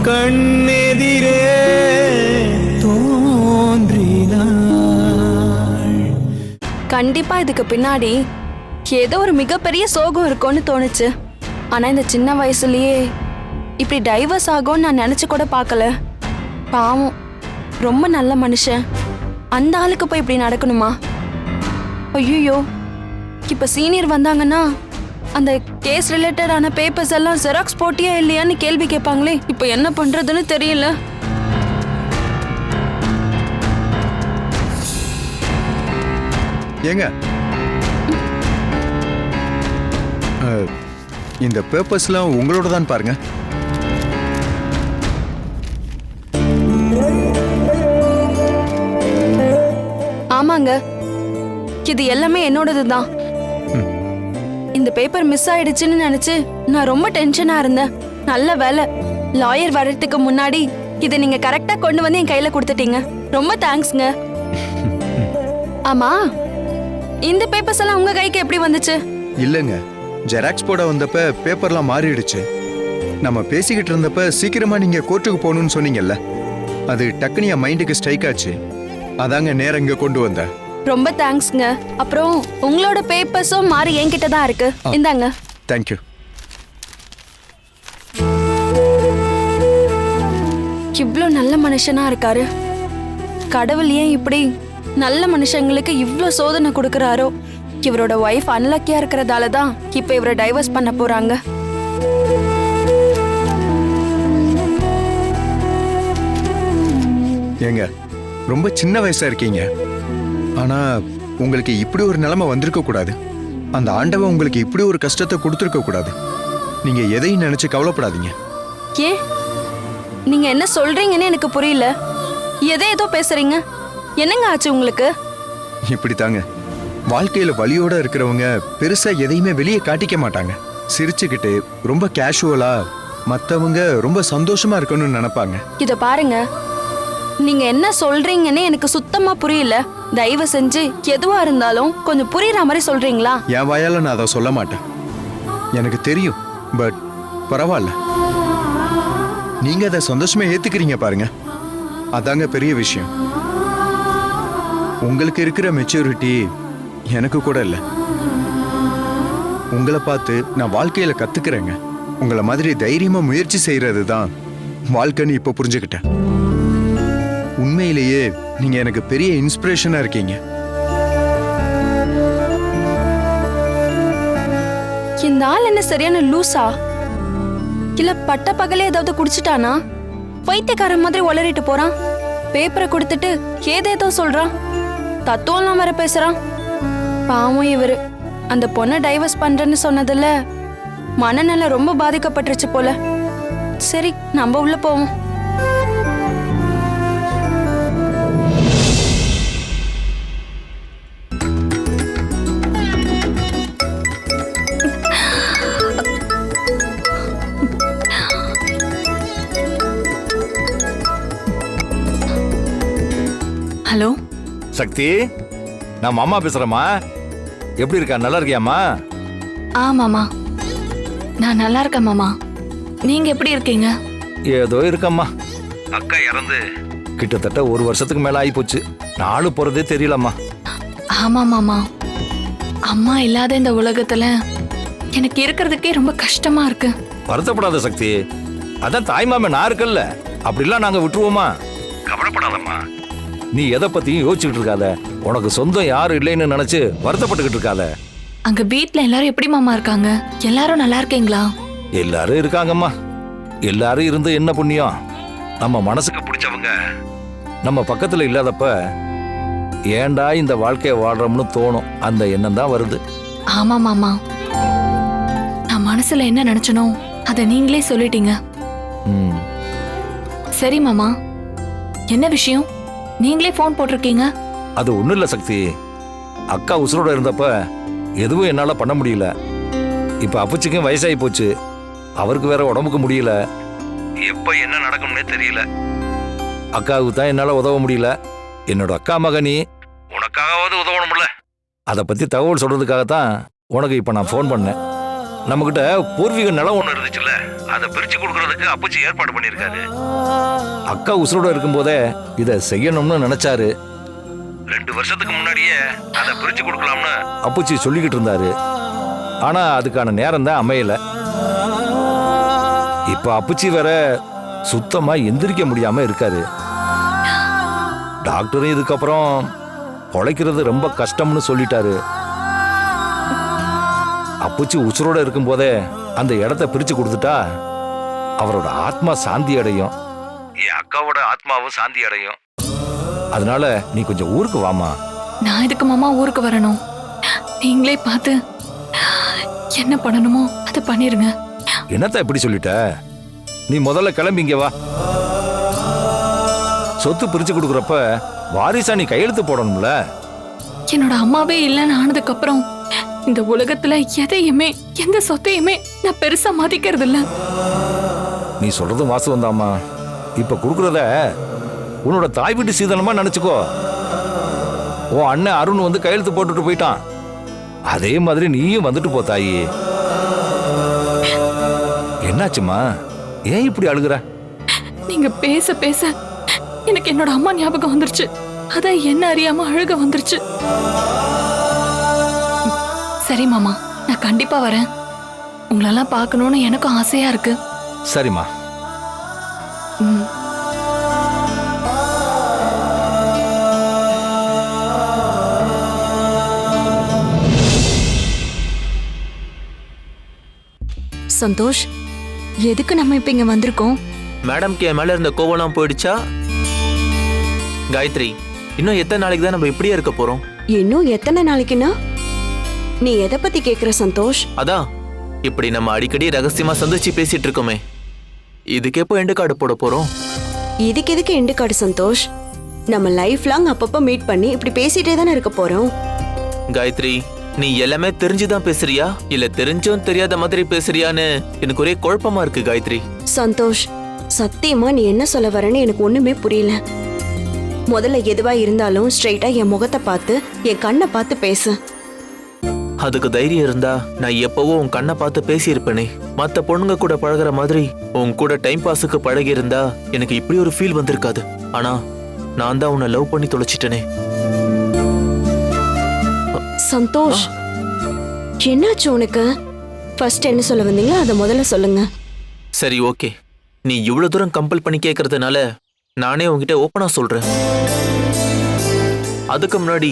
கண்ணெதிரே தோன்றினாள். கண்டிப்பா இதுக்கு பின்னாடி ஏதோ ஒரு மிகப்பெரிய சோகம் இருக்கும்னு தோணுச்சு. ஆனா இந்த சின்ன வயசுலயே இப்படி டைவர்ஸ் ஆகும்னு நான் நினைச்சு கூட பார்க்கல. பாவம், ரொம்ப நல்ல மனுஷன். அந்த ஆளுக்கு போய் இப்படி நடக்கணுமா? ஐயோ, இப்ப சீனியர் வந்தாங்கன்னா அந்த கேஸ் ரிலேட்டடான பேப்பர்ஸ் எல்லாம் ஜெராக்ஸ் போட்டியா இல்லையான்னு கேள்வி கேட்பாங்களே. இப்ப என்ன பண்றதுன்னு தெரியல. ஏங்க, இந்த பேப்பர்ஸ்லாம் உங்களோட தான் பாருங்க. ஆமாங்க, இது எல்லாமே என்னோடது தான். இந்த பேப்பர் மிஸ் ஆயிடுச்சுன்னு நினைச்சு நான் ரொம்ப டென்ஷனா இருந்தேன். நல்ல வேலை, லாயர் வர்றதுக்கு முன்னாடி இதை நீங்க கரெக்டா கொண்டு வந்து என் கையில கொடுத்துட்டீங்க. ரொம்ப தேங்க்ஸ்ங்க. ஆமா, இந்த பேப்பர்ஸ் எல்லாம் உங்க கைக்கு எப்படி வந்துச்சு? இல்லங்க, ஜெராக்ஸ் போட வந்தப்ப பேப்பர்லாம் மாறிடுச்சு. நம்ம பேசிக்கிட்டு இருந்தப்ப சீக்கிரமா நீங்க கோர்ட்டுக்கு போகணும்னு சொன்னீங்கல்ல, அது டக்குனு என் மைண்டுக்கு ஸ்ட்ரைக் ஆச்சு. அதாங்க நேரம் இங்க கொண்டு வந்தேன். ரொம்ப தேங்க்ஸ்ங்க. அப்புறம் உங்களோட பேப்பர்ஸும் மாறி என்கிட்ட தான் இருக்கு. இந்தாங்க. தேங்க்யூ. இவ்ளோ நல்ல மனுஷனா இருக்காரு. கடவுள் ஏன் இப்படி நல்ல மனுஷங்களுக்கு இவ்ளோ சோதனை கொடுக்கறாரோ? இவரோட வைஃப் அன்லக்கியா இருக்கிறதால தான் இப்ப இவரை டைவர்ஸ் பண்ண போறாங்க. ஏங்க, ரொம்ப சின்ன வயசா இருக்கீங்க. ஆனா உங்களுக்கு இப்படி ஒரு நிலைமை வந்திருக்க கூடாது. அந்த ஆண்டவன் உங்களுக்கு இப்படி ஒரு கஷ்டத்தை கொடுத்துருக்க கூடாது. நீங்க எதையும் நினைச்சு கவலைப்படாதீங்க. ஏன் நீங்க என்ன சொல்றீங்கன்னு எனக்கு புரியல. ஏதோ பேசுறீங்க. என்னங்க ஆச்சு உங்களுக்கு? இப்படித்தாங்க, வாழ்க்கையில வலியோட இருக்கிறவங்க பெருசா எதையுமே வெளியே காட்டிக்க மாட்டாங்க. சிரிச்சுக்கிட்டு ரொம்ப கேஷுவலா மத்தவங்க ரொம்ப சந்தோஷமா இருக்கணும்னு நினைப்பாங்க. இத பாருங்க, நீங்க என்ன சொல்றீங்கன்னு எனக்கு சுத்தமா புரியல. தயவு செஞ்சு எதுவா இருந்தாலும் கொஞ்சம் புரியுற மாதிரி சொல்றீங்களா? என் வாயால நான் அதை சொல்ல மாட்டேன், எனக்கு தெரியும். பட் பரவாயில்ல, நீங்க அதை சந்தோஷமா ஏத்துக்கிறீங்க பாருங்க, அதாங்க பெரிய விஷயம். உங்களுக்கு இருக்கிற மெச்சூரிட்டி எனக்கு கூட இல்லை. உங்களை பார்த்து நான் வாழ்க்கையில கத்துக்கிறேங்க. உங்களை மாதிரி தைரியமா முயற்சி செய்யறது தான் வாழ்க்கைன்னு இப்ப புரிஞ்சுக்கிட்டேன். உண்மையிலேயே நீங்க எனக்கு பெரிய இன்ஸ்பிரேஷனா இருக்கீங்க. இந்த ஆள் என்ன சரியான லூசா? இல்ல பட்ட பகலே ஏதாவது குடிச்சிட்டானா? பைத்தியக்காரன் மாதிரி உளறிட்டு போறான். பேப்பரை கொடுத்துட்டு ஏதேதோ சொல்றான். தத்துவம்லாம் வர பேசுறான். பாவம் இவரு. அந்த பொண்ணை டைவர்ஸ் பண்றேன்னு சொன்னதுல மனநல ரொம்ப பாதிக்கப்பட்டுருச்சு போல. சரி, நம்ம உள்ள போவோம். ஹலோ சக்தி, நான் மாமா பேசுறேம்மா. எப்படி இருக்கா? நல்லா இருக்கியாம்மா? மாமா, நான் நல்லா இருக்கேன் மாமா. நீங்க எப்படி இருக்கீங்க? ஏதோ இருக்கம்மா. அக்கா இறந்து கிட்டத்தட்ட 1 வருஷத்துக்கு மேல ஆகி போச்சு. நாலு போறதே தெரியலம்மா. ஆமா மாமா, அம்மா இல்லாத இந்த உலகத்துல எனக்கு இருக்கிறதுக்கே ரொம்ப கஷ்டமா இருக்கு. வருத்தப்படாத சக்தி, அதான் தாய்மாம நான் இருக்கல்ல, அப்படிலாம் நாங்க விட்டுருவோமா? கவலைப்படாதம்மா. நீ எதை பத்தியும் யோசிச்சுட்டு இருக்காத. உனக்கு சொந்தம் யாரும் இல்லைன்னு நினைச்சு வருத்தப்பட்டுக்கிட்டு இருக்காத. அங்க வீட்ல எல்லாரும் எப்படி மாமா இருக்காங்க? எல்லாரும் நல்லா இருக்கீங்களா? எல்லாரும் இருக்காங்கம்மா. எல்லாரும் இருந்து என்ன புண்ணியம்? நம்ம மனசுக்கு பிடிச்சவங்க நம்ம பக்கத்துல இல்லாதப்ப ஏண்டா இந்த வாழ்க்கைய வாழ்றோம்னு தோணும். அந்த எண்ணம் தான் வருது. ஆமா மாமா, நான் மனசுல என்ன நினைச்சனோ அதை நீங்களே சொல்லிட்டீங்க. சரி மாமா, என்ன விஷயம்? நீங்களே போன் போட்டிருக்கீங்க. அது ஒண்ணும் இல்ல சக்தி. அக்கா உசுரோட இருந்தப்ப எதுவும் என்னால பண்ண முடியல. இப்ப அப்பச்சிக்கும் வயசாகி போச்சு. அவருக்கு வேற உடம்புக்கு முடியல. எப்ப என்ன நடக்கும்னே தெரியல. அக்காவுக்கு தான் என்னால உதவ முடியல. என்னோட அக்கா மகனி, உனக்காகவாவது உதவணும்ல. அதை பத்தி தகவல் சொல்றதுக்காகத்தான் உனக்கு இப்ப நான் போன் பண்ணேன். நம்மகிட்ட பூர்வீக நிலம் ஒண்ணு இருந்துச்சுல்ல, அதை பிரிச்சு கொடுக்கறதுக்கு அப்பச்சி ஏற்பாடு பண்ணிருக்காரு. அக்கா உசுரோட இருக்கும்போதே இதை செய்யணும்னு நினைச்சாரு. 2 வருஷத்துக்கு முன்னாடியே அதை பிரிச்சு கொடுக்கலாம்னு அப்பச்சி சொல்லிக்கிட்டு இருந்தாரு. ஆனா அதுக்கான நேரம் தான் அமையல. இப்ப அப்பச்சி வேற சுத்தமா எந்திரிக்க முடியாம இருக்காரு. டாக்டரும் இதுக்கப்புறம் பொழைக்கிறது ரொம்ப கஷ்டம்னு சொல்லிட்டாரு. அப்பச்சி உசுரோட இருக்கும்போதே அந்த இடத்த பிரிச்சு கொடுத்துட்டா அவரோட ஆத்மா சாந்தி அடையும், என் அக்காவோட ஆத்மாவும் சாந்தி அடையும். அதனால நீ கொஞ்சம் ஊருக்கு வாமா. நான் இதுக்கு மாமா ஊருக்கு வரணும்? நீங்களே பார்த்து என்ன பண்ணணுமோ அதை பண்ணிருங்க. என்னத்த இப்படி சொல்லிட்ட? நீ முதல்ல கிளம்பி இங்க வா. சொத்து பிரிச்சு கொடுக்கறப்ப வாரிசா நீ கையெழுத்து போடணும்ல. என்னோட அம்மாவே இல்லைன்னு ஆனதுக்கு அப்புறம் இந்த உலகத்துல எதையுமே எந்த சொத்தையுமே நான் பெருசா மதிக்கிறது இல்ல. நீ சொல்றது வாசம் தாம்மா. இப்ப கொடுக்கறத உன்னோட தாய் வீட்டு சீதனமா நினைச்சுக்கோ. உன் அண்ணன் அருண் வந்து கையெழுத்து போட்டுட்டு போயிட்டான். அதே மாதிரி நீயும் வந்துட்டு போ தாயி. என்னாச்சுமா? ஏன் இப்படி அழுகுற? நீங்க பேச பேச எனக்கு என்னோட அம்மா ஞாபகம் வந்துருச்சு. அதான் என்ன அறியாம அழுக வந்துருச்சு. சரி மாமா, நான் கண்டிப்பா வரேன். உங்களெல்லாம் பார்க்கணும்னு எனக்கும் ஆசையா இருக்கு. சரிம்மா. ம். சந்தோஷ், எதுக்கு நம்ம இப்ப இங்க வந்திருக்கோம்? மேடம்க்கு என் மேல இருந்த கோவம்லாம் போயிடுச்சா? காயத்ரி, இன்னும் எத்தனை நாளைக்கு தான் நம்ம இப்படியே இருக்க போறோம்? இன்னும் எத்தனை நாளைக்குன்னா? நீ எதை பத்தி கேக்குற சந்தோஷ்? அதான் இப்படி நம்ம அடிக்கடி ரகசியமா சந்திச்சு பேசிட்டு இருக்கோமே, இதுக்கு எப்போ எண்டு கார்டு போட போறோம்? இதுக்கு எதுக்கு எண்டு கார்டு சந்தோஷ்? நம்ம லைஃப் லாங் அப்பப்ப மீட் பண்ணி இப்படி பேசிட்டே தானே இருக்க போறோம். காயத்ரி, நீ எல்லாமே தெரிஞ்சுதான் பேசுறியா இல்ல தெரிஞ்சும் தெரியாத மாதிரி பேசுறியான்னு எனக்கு ஒரே குழப்பமா இருக்கு காயத்ரி. சந்தோஷ், சத்தியமா நீ என்ன சொல்ல வரேன்னு எனக்கு ஒண்ணுமே புரியல. முதல்ல எதுவா இருந்தாலும் ஸ்ட்ரைட்டா என் முகத்தை பார்த்து என் கண்ணை பார்த்து பேசு. அதுக்கு தைரியம் இருந்தா நான் எப்பவோ உன் கண்ணை பார்த்து பேசியிருப்பேனே. மத்த பொண்ணுங்க கூட பழகுற மாதிரி உன் கூட டைம் பாஸுக்கு பழகி இருந்தா எனக்கு இப்படி ஒரு ஃபீல் வந்திருக்காது. ஆனா நான் தான் உன்னை லவ் பண்ணி தொலைச்சிட்டேனே. சந்தோஷ், என்னாச்சு உனக்கு? ஃபர்ஸ்ட் என்ன சொல்ல வந்தீங்களோ அதை முதல்ல சொல்லுங்க. சரி, ஓகே. நீ இவ்வளவு தூரம் கம்பல் பண்ணி கேட்கறதுனால நானே உன்கிட்ட ஓப்பனா சொல்றேன். அதுக்கு முன்னாடி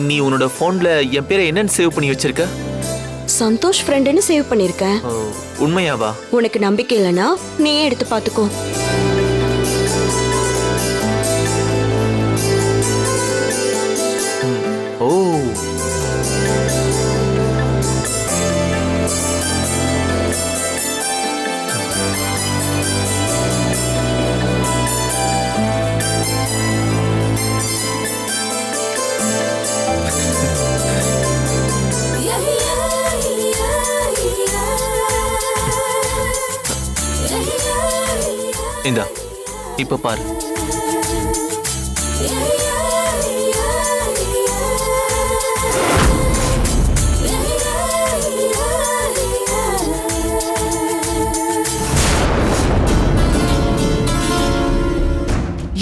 நீ உன்னோட போன்ல என் பேரை என்னன்னு சேவ் பண்ணி வச்சிருக்க? சந்தோஷ் ஃப்ரெண்டுன்னு சேவ் பண்ணிருக்கேன். உண்மையாவா? உனக்கு நம்பிக்கை இல்லைன்னா நீயே எடுத்து பாத்துக்கோ. ஓ, இந்தா இப்ப பாரு.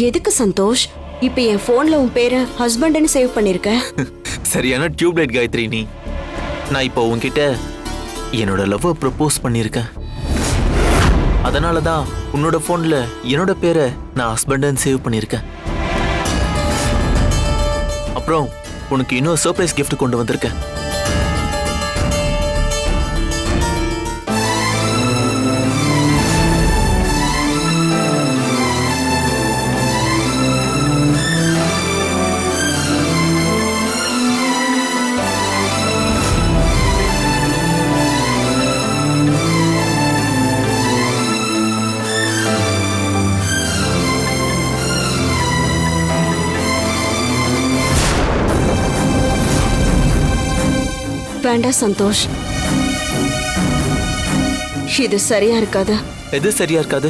எதுக்கு சந்தோஷ் இப்ப என் போன்ல உன் பேரை ஹஸ்பண்ட்னு சேவ் பண்ணிருக்க? சரியான டியூப்லைட் காயத்ரி நீ. நான் இப்போ உன்கிட்ட என்னோட லவ் ப்ரப்போஸ் பண்ணியிருக்கேன். அதனாலதான் உன்னோட போன்ல என்னோட பேரை நான் ஹஸ்பண்ட்னு சேவ் பண்ணியிருக்கேன். அப்புறம் உனக்கு இன்னொரு சர்ப்ரைஸ் கிஃப்ட் கொண்டு வந்திருக்கேன். வேண்டாம் சந்தோஷ், இது சரியா இருக்காது. எது சரியா இருக்காது?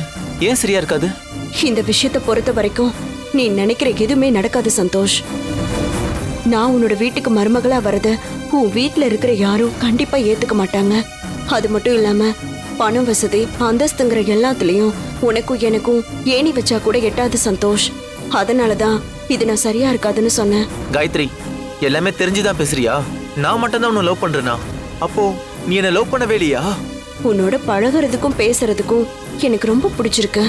ஏன் சரியா இருக்காது? இந்த விஷயத்தை பொறுத்த வரைக்கும் நீ நினைக்கிற எதுவுமே நடக்காது சந்தோஷ். நான் உன்னோட வீட்டுக்கு மருமகளா வரத உன் வீட்டுல இருக்கிற யாரும் கண்டிப்பா ஏத்துக்க மாட்டாங்க. அது மட்டும் இல்லாம பணம் வசதி அந்தஸ்துங்கிற எல்லாத்துலயும் உனக்கும் எனக்கும் ஏணி வச்சா கூட எட்டாது சந்தோஷ். அதனாலதான் இது நான் சரியா இருக்காதுன்னு சொன்னேன். காயத்ரி, எல்லாமே தெரிஞ்சுதான் பேசுறியா? நான் மட்டும் தான் உன்னை லவ் பண்றேனா? அப்போ நீ என்ன லவ் பண்ணவே இல்லையா? உன்னோட பழகுறதுக்கும் பேசுறதுக்கும் எனக்கு ரொம்ப பிடிச்சிருக்கு.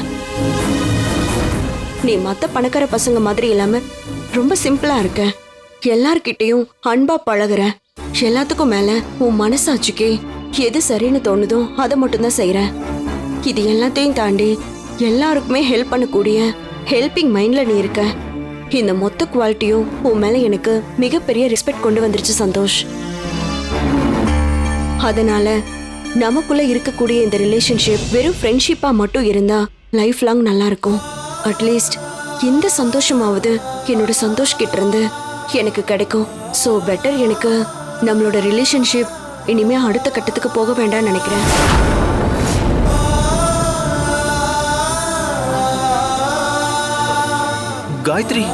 நீ மத்த பணக்கார பசங்க மாதிரி இல்லாம ரொம்ப சிம்பிளா இருக்க. எல்லார்கிட்டயும் அன்பா பழகுற. எல்லாத்துக்கும் மேல உன் மனசாட்சிக்கு எது சரின்னு தோணுதோ அதை மட்டும்தான் செய்யற. இது எல்லாத்தையும் தாண்டி எல்லாருக்குமே ஹெல்ப் பண்ணக்கூடிய ஹெல்பிங் மைண்ட்ல நீ இருக்க. இந்த மொத்த குவாலிட்டியும் உன் மேல எனக்கு மிகப்பெரிய ரெஸ்பெக்ட் கொண்டு வந்துருச்சு சந்தோஷ். அதனால நமக்குள்ள இருக்கக்கூடிய இந்த ரிலேஷன்ஷிப் வெறும் ஃப்ரெண்ட்ஷிப்பா மட்டும் இருந்தா லைஃப் லாங் நல்லா இருக்கும். அட்லீஸ்ட் இந்த சந்தோஷமாவது என்னோட சந்தோஷ் கிட்ட இருந்து எனக்கு கிடைக்கும். ஸோ பெட்டர் எனக்கு நம்மளோட ரிலேஷன்ஷிப் இனிமே அடுத்த கட்டத்துக்கு போக வேண்டாம்னு நினைக்கிறேன். காயத்ரி,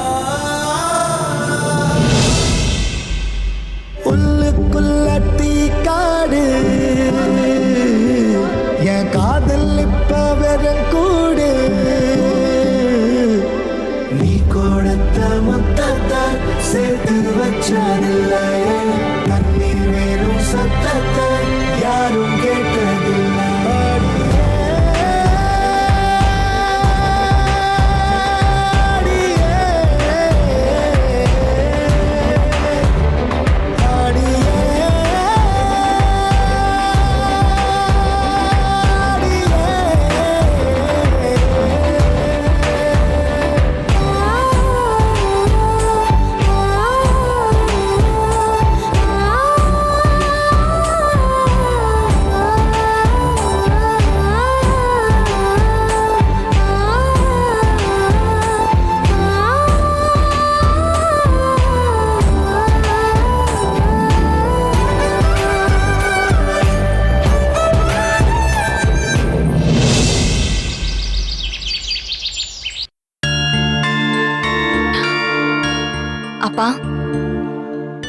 உள்ளுக்குள்ள தீக்காடு என் காதல் இப்ப வெறும் கூடு. நீ கொடுத்த முத்தத்தை சேர்த்து வச்சதில்லை, தண்ணீர் வேணும் சத்தத்தை யாரும் கேட்டதில்லை. அப்பா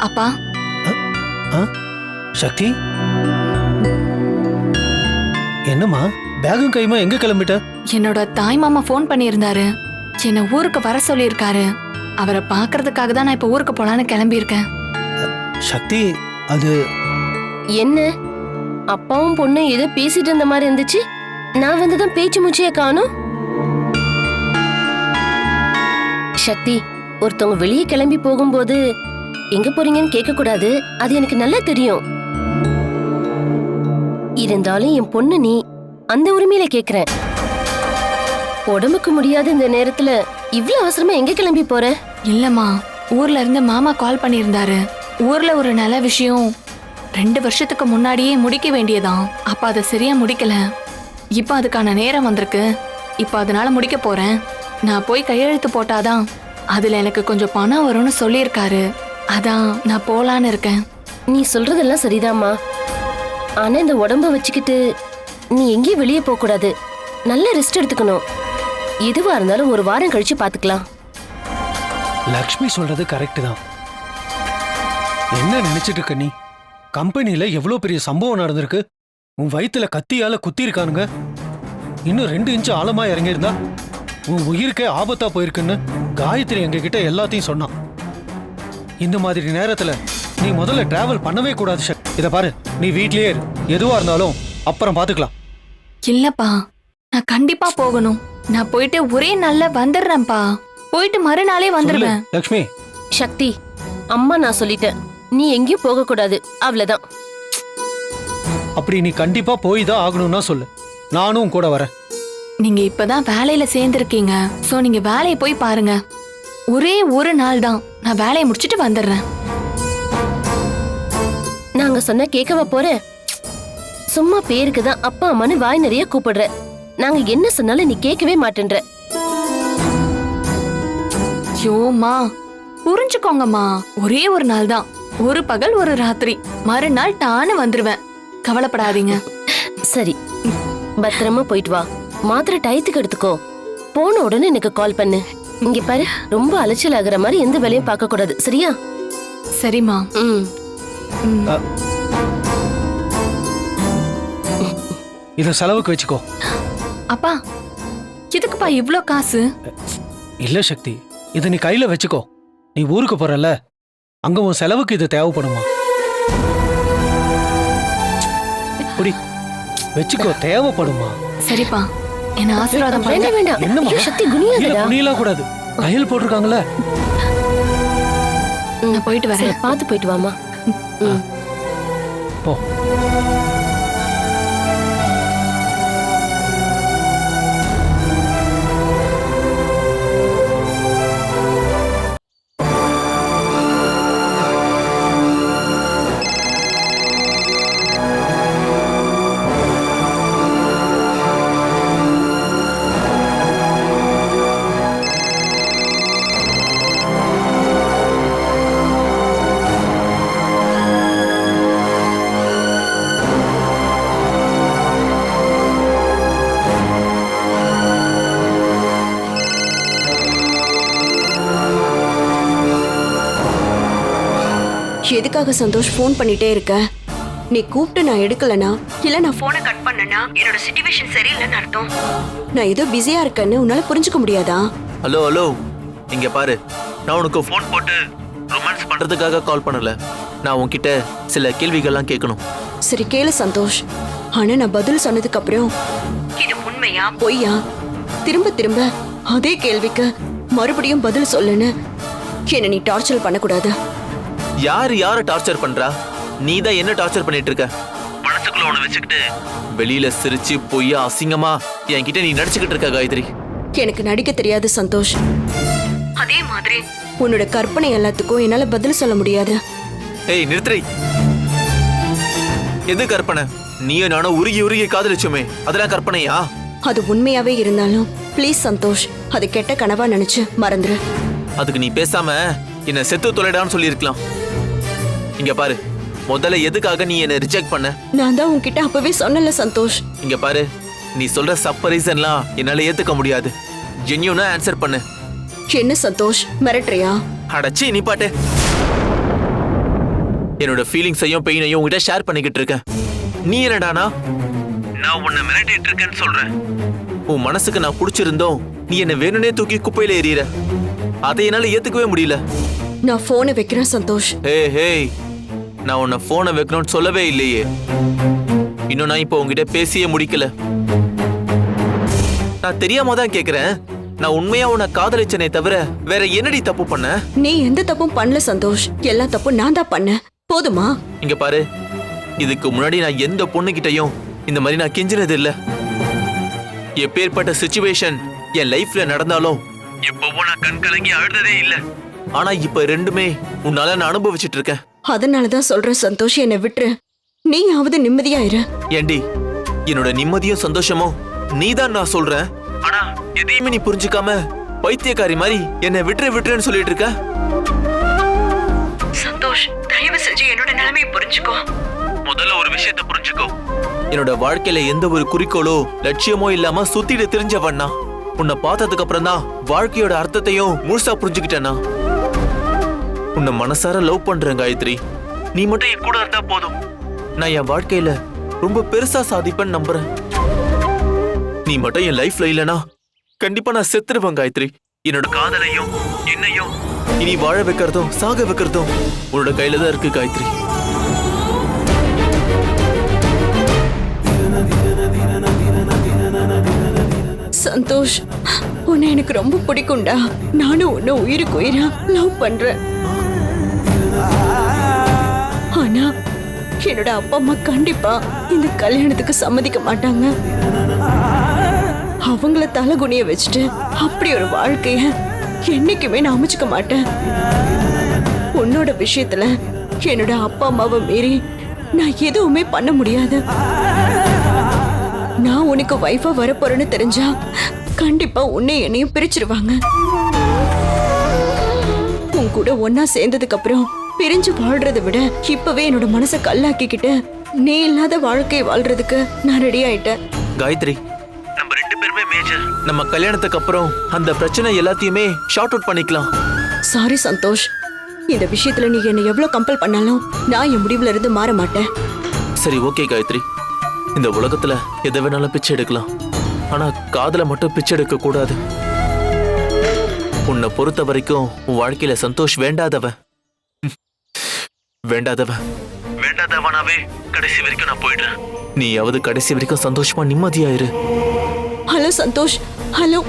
அப்பா சக்தி, என்னம்மா பேகும் கைமா எங்க கிளம்பிட்ட? என்னோட தாய் மாமா ஃபோன் பண்ணியிருந்தாரு. என்னை ஊருக்கு வர சொல்லியிருக்காரு. அவரை பார்க்கறதுக்காக தான் நான் இப்ப ஊருக்கு போலான்னு கிளம்பியிருக்கேன். சக்தி, அது என்ன அப்பாவும் பொண்ணு ஏதோ பேசிட்டு இருந்த மாதிரி இருந்துச்சு. நான் வந்துதான் பேச்சு மூச்சைய காணும். சக்தி, ஒருத்தவங்க வெளியே கிளம்பி போகும்போது எங்க போறீங்கன்னு கேட்க கூடாது. அது எனக்கு நல்லா தெரியும். இருந்தாலும் என் பொண்ணு நீ, அந்த உரிமையில கேக்குறேன். உடம்புக்கு முடியாத இந்த நேரத்துல இவ்ளோ அவசரமா எங்க கிளம்பி போற? இல்லம்மா, ஊர்ல இருந்து மாமா கால் பண்ணியிருந்தாரு. ஊர்ல ஒரு நல்ல விஷயம் 2 வருஷத்துக்கு முன்னாடியே முடிக்க வேண்டியதான். அப்ப அதை சரியா முடிக்கல. இப்ப அதுக்கான நேரம் வந்திருக்கு. இப்ப அதனால முடிக்க போறேன். நான் போய் கையெழுத்து போட்டாதான் அதுல எனக்கு கொஞ்சம் பணம் வரும்னு சொல்லியிருக்காரு. அதான் நான் போலான்னு இருக்கேன். நீ சொல்றதெல்லாம் சரிதாம்மா. ஆனா இந்த உடம்ப வச்சுக்கிட்டு நீ எங்கேயும் வெளியே போக கூடாது. நல்ல ரெஸ்ட் எடுத்துக்கணும். எதுவா இருந்தாலும் ஒரு வாரம் கழிச்சு பாத்துக்கலாம். லக்ஷ்மி சொல்றது கரெக்ட் தான். என்ன நினைச்சிட்டு இருக்க நீ? கம்பெனில எவ்வளவு பெரிய சம்பவம் நடந்திருக்கு. உன் வயித்துல கத்தியால குத்தி இருக்கானுங்க. இன்னும் 2 இன்ச் ஆழமா இறங்கியிருந்தா உன் உயிருக்கே ஆபத்தா போயிருக்குன்னு காயத்ரி எங்க கிட்ட எல்லாத்தையும் சொன்னான். இந்த மாதிரி நேரத்துல நீ முதல்ல டிராவல் பண்ணவே கூடாது. இத பாரு, நீ வீட்லயே இரு. எதுவா இருந்தாலும் அப்புறம் பாத்துக்கலாம். இல்லப்பா, நான் கண்டிப்பா போகணும். நான் போயிட்டு ஒரே நாள்ல வந்துடுறேன்ப்பா. போயிட்டு மறுநாளே வந்துடுவேன். லக்ஷ்மி, சக்தி, அம்மா நான் சொல்லிட்டேன். நீ எங்கேயும் போக கூடாது. அவ்வளவுதான். அப்படி நீ கண்டிப்பா போய் தான் ஆகணும்னா சொல்லு. நானும் கூட வரேன். நீங்க இப்பதான் வேலையில சேர்ந்திருக்கீங்க. சோ நீங்க வேலையை போய் பாருங்க. ஒரே ஒரு நாள் தான். நான் வேலையை முடிச்சிட்டு வந்துடுறேன். நாங்க சொன்ன கேட்கவா போற? சும்மா பேருக்கு தான் அப்பா அம்மான்னு வாய் நிறைய கூப்பிடுற. நாங்க என்ன சொன்னாலும் நீ கேட்கவே மாட்டேன்ற. யோமா, புரிஞ்சுக்கோங்கம்மா. ஒரே ஒரு நாள் தான். ஒரு பகல் ஒரு ராத்திரி. மறுநாள் டான்னு வந்துருவேன். கவலைப்படாதீங்க. சரி, பத்திரமா போயிட்டு வா. மாத்திரை டயத்துக்கு எடுத்துக்கோ. போன உடனே எனக்கு கால் பண்ணு. இங்க பாரு, ரொம்ப அலைச்சல் ஆகுற மாதிரி எந்த வேலையும் பார்க்க கூடாது. சரியா? சரிம்மா. ம். இதை செலவுக்கு வச்சுக்கோ. அப்பா எதுக்குப்பா இவ்ளோ காசு? இல்ல சக்தி, இதை நீ கையில வச்சுக்கோ. நீ ஊருக்கு போறல, அங்க உன் செலவுக்கு இது தேவைப்படுமா? புடி, வச்சுக்கோ, தேவைப்படுமா? சரிப்பா, என்ன ஆசீர்வாதம் பண்ணுங்க. வேண்டாம் வேண்டாம் என்னம்மா? ஐயோ, சக்தி இல்ல, குனியாதடா. புனியலாம் கூடாது. கையில் போட்டிருக்காங்கல்ல. நான் போயிட்டு வரேன். சரி, பார்த்து போயிட்டு வாமா. போ. எதுக்காக சந்தோஷ் ஃபோன் பண்ணிட்டே இருக்க? நீ கூப்பிட்டு நான் எடுக்கலனா, இல்ல நான் போனை கட் பண்ணனா என்னோட சிச்சுவேஷன் சரியில்லைன்னு அர்த்தம். நான் ஏதோ பிஸியா இருக்கேன்னு உன்னால புரிஞ்சுக்க முடியாதா? ஹலோ ஹலோ, இங்க பாரு, நான் உனக்கு ஃபோன் போட்டு ரொமான்ஸ் பண்றதுக்காக கால் பண்ணல. நான் உன்கிட்ட சில கேள்விகள்லாம் கேட்கணும். சரி கேளு சந்தோஷ். ஆனா நான் பதில் சொன்னதுக்கு அப்புறம் இது உண்மையா பொய்யா திரும்ப திரும்ப அதே கேள்விக்கு மறுபடியும் பதில் சொல்லுன்னு என்ன நீ டார்ச்சர் பண்ணக்கூடாது. யார டார்ச்சர் பண்றா? நீ தான் என்ன டார்ச்சர் பண்ணிட்டு இருக்க? மனசுக்குள்ள ஒண்ணு வச்சுக்கிட்டு வெளியில சிரிச்சு பொய்யா அசிங்கமா என்கிட்ட நீ நடிச்சுக்கிட்டு இருக்க காயத்ரி. எனக்கு நடிக்க தெரியாது சந்தோஷ். அதே மாதிரி உன்னோட கற்பனை எல்லாத்துக்கும் என்னால பதில் சொல்ல முடியாது. ஏய் நிறுத்துறி. எது கற்பனை? நீயும் நானும் உருகி உருகி காதலிச்சோமே, அதெல்லாம் கற்பனையா? அது உண்மையாவே இருந்தாலும் ப்ளீஸ் சந்தோஷ், அது கெட்ட கனவா நினைச்சு மறந்துரு. அதுக்கு நீ பேசாம என்ன செத்து தொலைடான்னு சொல்லியிருக்கலாம். இங்க பாரு, முதல்ல எதுக்காக நீ என்ன ரிஜெக்ட் பண்ண? நான் தான் உன்கிட்ட அப்பவே சொன்னல சந்தோஷ். இங்க பாரு, நீ சொல்ற சப்ப ரீசன்லாம் என்னால ஏத்துக்க முடியாது. ஜென்யூனா ஆன்சர் பண்ணு. என்ன சந்தோஷ், மிரட்டுறியா? அடச்சி நீ பாட்டு. என்னோட ஃபீலிங்ஸையும் பெயினையும் உன்கிட்ட ஷேர் பண்ணிக்கிட்டு இருக்கேன். நீ என்னடானா நான் உன்னை மிரட்டிட்டு இருக்கேன்னு சொல்றேன். உன் மனசுக்கு நான் பிடிச்சிருந்தோம், நீ என்ன வேணும்னே தூக்கி குப்பையில எறிகிற. அதை என்னால ஏத்துக்கவே முடியல. நான் போனை வைக்கிறேன் சந்தோஷ். ஹே, நான் உன்னை போனை வைக்கணும்னு சொல்லவே இல்லையே. இன்னும் நான் இப்போ உங்ககிட்ட பேசியே முடிக்கல. நான் தெரியாம தான் கேக்குறேன். நான் உண்மையா உன்னை காதலிச்சனே தவிர வேற என்னடி தப்பு பண்ண? நீ எந்த தப்பும் பண்ணல சந்தோஷ். எல்லா தப்பும் நான் தான் பண்ணேன். போதுமா? இங்க பாரு, இதுக்கு முன்னாடி நான் எந்த பொண்ணுகிட்டையும் இந்த மாதிரி நான் கெஞ்சினது இல்ல. எப்பேற்பட்ட சிச்சுவேஷன் என் லைஃப்ல நடந்தாலும் எப்பவும் நான் கண் கலங்கி அழுததே இல்ல. ஆனா இப்ப ரெண்டுமே உன்னால நான் அனுபவிச்சுட்டு இருக்கேன். அதனாலதான் சொல்றேன் சந்தோஷ், என்னை விட்டுரு. நீயாவது நிம்மதியா இரு. ஏண்டி, என்னோட நிம்மதியும் சந்தோஷமும் நீதான் நான் சொல்றேன். ஆனா எதையுமே நீ புரிஞ்சுக்காம பைத்தியக்காரி மாதிரி என்னை விட்டுறேன்னு சொல்லிட்டு இருக்க. சந்தோஷ், தயவு செஞ்சு என்னோட நிலைமையை புரிஞ்சுக்கோ. முதல்ல ஒரு விஷயத்தை புரிஞ்சுக்கோ. என்னோட வாழ்க்கையில எந்த ஒரு குறிக்கோளோ லட்சியமோ இல்லாம சுத்திட்டு தெரிஞ்சவண்ணா. உன்னை பார்த்ததுக்கு அப்புறம் தான் வாழ்க்கையோட அர்த்தத்தையும் முழுசா புரிஞ்சுக்கிட்டேன்னா. உன்னை மனசார லவ் பண்றேன் காயத்ரி. நீ மட்டும் என் கூட இருந்தா போதும். நான் என் வாழ்க்கையில ரொம்ப பெருசா சாதிப்பேன்னு நம்புறேன். நீ மட்டும் என் லைஃப்ல இல்லனா கண்டிப்பா நான் செத்துருவேன் காயத்ரி. என்னோட காதலையும் என்னையும் இனி வாழ வைக்கிறதும் சாக வைக்கிறதும் உன்னோட கையில தான் இருக்கு காயத்ரி. சந்தோஷ், உன்னை எனக்கு ரொம்ப பிடிக்கும்டா. நானும் உன்னை உயிருக்கு உயிரா லவ் பண்றேன். ஆனா என்னோட அப்பா அம்மா கண்டிப்பா இந்த கல்யாணத்துக்கு சம்மதிக்க மாட்டாங்க. அவங்கள தலைகுனிய வச்சுட்டு அப்படி ஒரு வாழ்க்கைய என்னைக்குமே நான் அமைச்சுக்க மாட்டேன். உன்னோட விஷயத்துல என்னோட அப்பா அம்மாவை மீறி நான் எதுவுமே பண்ண முடியாது. நான் உனக்கு வைஃபா வரப்போறேன்னு தெரிஞ்சா கண்டிப்பா உன்னை என்னையும் பிரிச்சிருவாங்க. உன் கூட ஒன்னா சேர்ந்ததுக்கு அப்புறம் பிரிஞ்சு வாழ்றதை விட இப்பவே என்னோட மனசை கல்லாக்கிக்கிட்டு நீ இல்லாத வாழ்க்கை வாழ்றதுக்கு நான் ரெடி ஆயிட்டேன். காயத்ரி, நம்ம ரெண்டு பேருமே மேஜர். நம்ம கல்யாணத்துக்கு அப்புறம் அந்த பிரச்சனை எல்லாத்தையுமே ஷார்ட் அவுட் பண்ணிக்கலாம். சாரி சந்தோஷ், இந்த விஷயத்துல நீ என்னை எவ்வளவு கம்பல் பண்ணாலும் நான் என் முடிவுல இருந்து மாற மாட்டேன். சரி ஓகே காயத்ரி, இந்த உலகத்துல எதை வேணாலும் பிச்சை எடுக்கலாம், ஆனா காதல மட்டும் பிச்சை எடுக்க கூடாது. உன்னை பொறுத்த வரைக்கும் உன் வாழ்க்கையில சந்தோஷ் வேண்டாதவன். வேண்டாதவனாவே கடைசி வரைக்கும் நான் போயிடுறேன். நீயாவது கடைசி வரைக்கும் சந்தோஷமா நிம்மதியாயிரு. Hello Santhosh, hello.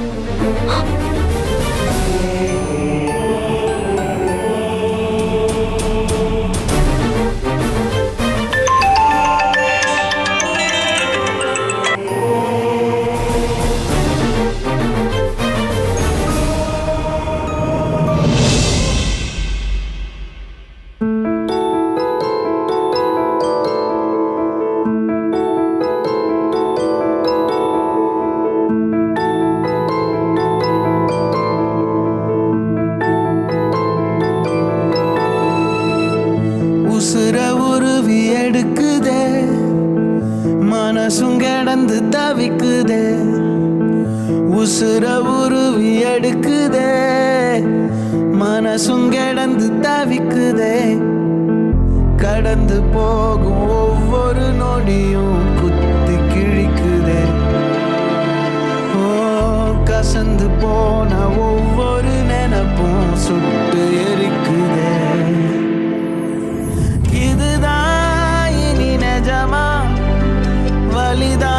உசுர உருவி எடுக்குதே, மனசும் கிடந்து தவிக்குதே. உசுர உருவி எடுக்குதே, மனசும் கிடந்து தவிக்குதே. கடந்து போகும் ஒவ்வொரு நொடியும் குத்தி கிழிக்குதே. ஓ, கசந்து போன ஒவ்வொரு நினைப்பும் சுட்டு எரிக்குதே. இதுதான் இனி நிஜமா, வலிதான்